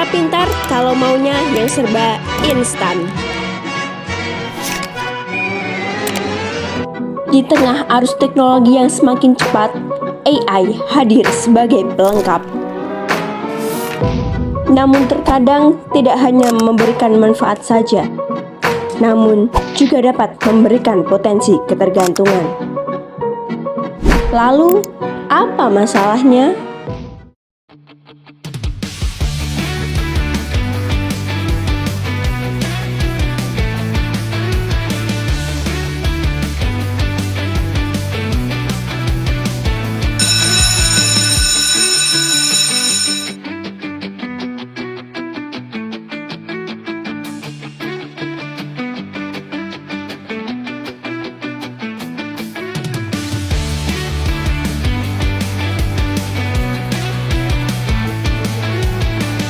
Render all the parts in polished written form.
pintar kalau maunya yang serba instan. Di tengah arus teknologi yang semakin cepat, AI hadir sebagai pelengkap. Namun terkadang tidak hanya memberikan manfaat saja, namun juga dapat memberikan potensi ketergantungan. Lalu, apa masalahnya?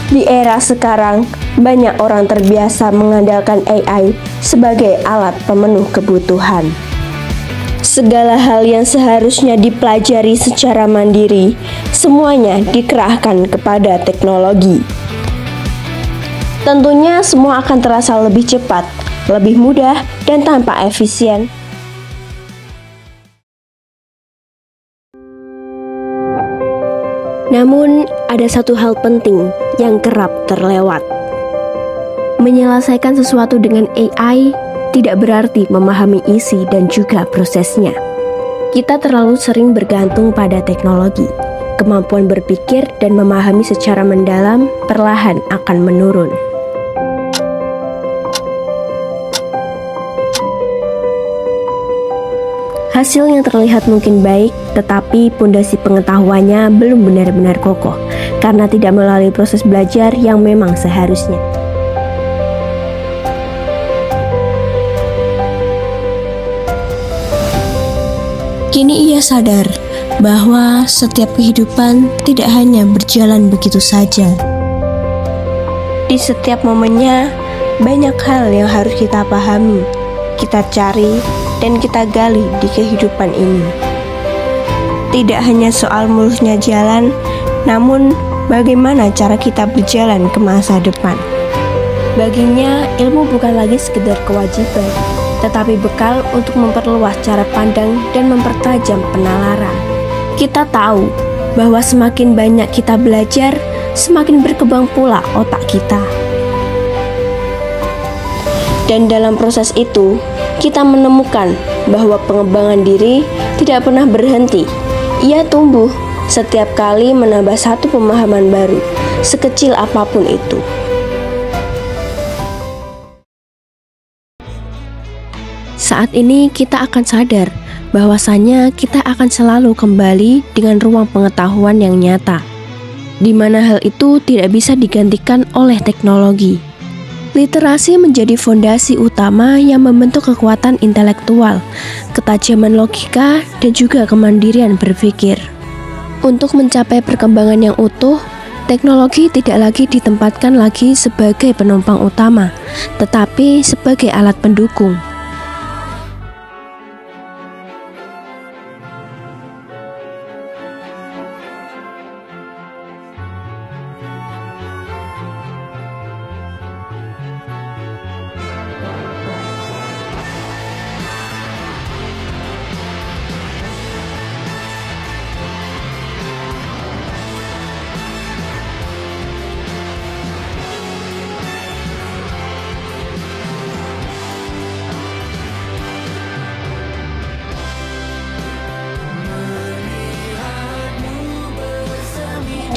Di era sekarang, banyak orang terbiasa mengandalkan AI sebagai alat pemenuh kebutuhan. Segala hal yang seharusnya dipelajari secara mandiri, semuanya dikerahkan kepada teknologi. Tentunya semua akan terasa lebih cepat, lebih mudah, dan tanpa efisien. Namun, ada satu hal penting yang kerap terlewat. Menyelesaikan sesuatu dengan AI tidak berarti memahami isi dan juga prosesnya. Kita terlalu sering bergantung pada teknologi. Kemampuan berpikir dan memahami secara mendalam perlahan akan menurun. Hasil yang terlihat mungkin baik, tetapi pondasi pengetahuannya belum benar-benar kokoh karena tidak melalui proses belajar yang memang seharusnya. Kini ia sadar bahwa setiap kehidupan tidak hanya berjalan begitu saja. Di setiap momennya, banyak hal yang harus kita pahami, kita cari, dan kita gali di kehidupan ini. Tidak hanya soal mulusnya jalan, namun bagaimana cara kita berjalan ke masa depan. Baginya, ilmu bukan lagi sekedar kewajiban, tetapi bekal untuk memperluas cara pandang dan mempertajam penalaran. Kita tahu bahwa semakin banyak kita belajar, semakin berkembang pula otak kita. Dan dalam proses itu, kita menemukan bahwa pengembangan diri tidak pernah berhenti. Ia tumbuh setiap kali menambah satu pemahaman baru, sekecil apapun itu. Saat ini kita akan sadar bahwasanya kita akan selalu kembali dengan ruang pengetahuan yang nyata, di mana hal itu tidak bisa digantikan oleh teknologi. Literasi menjadi fondasi utama yang membentuk kekuatan intelektual, ketajaman logika, dan juga kemandirian berpikir. Untuk mencapai perkembangan yang utuh, teknologi tidak lagi ditempatkan lagi sebagai penumpang utama, tetapi sebagai alat pendukung.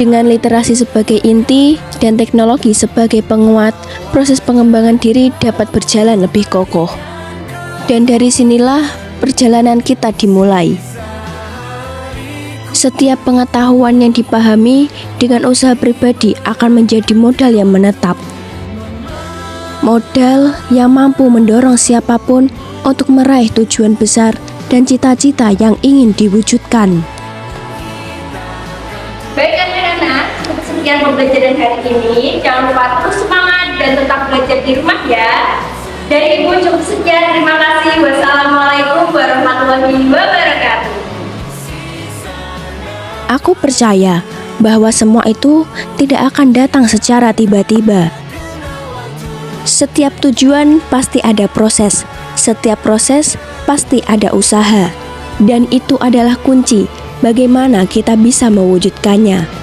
Dengan literasi sebagai inti dan teknologi sebagai penguat, proses pengembangan diri dapat berjalan lebih kokoh. Dan dari sinilah perjalanan kita dimulai. Setiap pengetahuan yang dipahami dengan usaha pribadi akan menjadi modal yang menetap. Modal yang mampu mendorong siapapun untuk meraih tujuan besar dan cita-cita yang ingin diwujudkan. Baik anak-anak, untuk sekian pembelajaran hari ini, jangan lupa terus semangat dan tetap belajar di rumah ya. Dari Ibu cukup sekian, terima kasih. Wassalamualaikum warahmatullahi wabarakatuh. Aku percaya bahwa semua itu tidak akan datang secara tiba-tiba. Setiap tujuan pasti ada proses, setiap proses pasti ada usaha, dan itu adalah kunci bagaimana kita bisa mewujudkannya.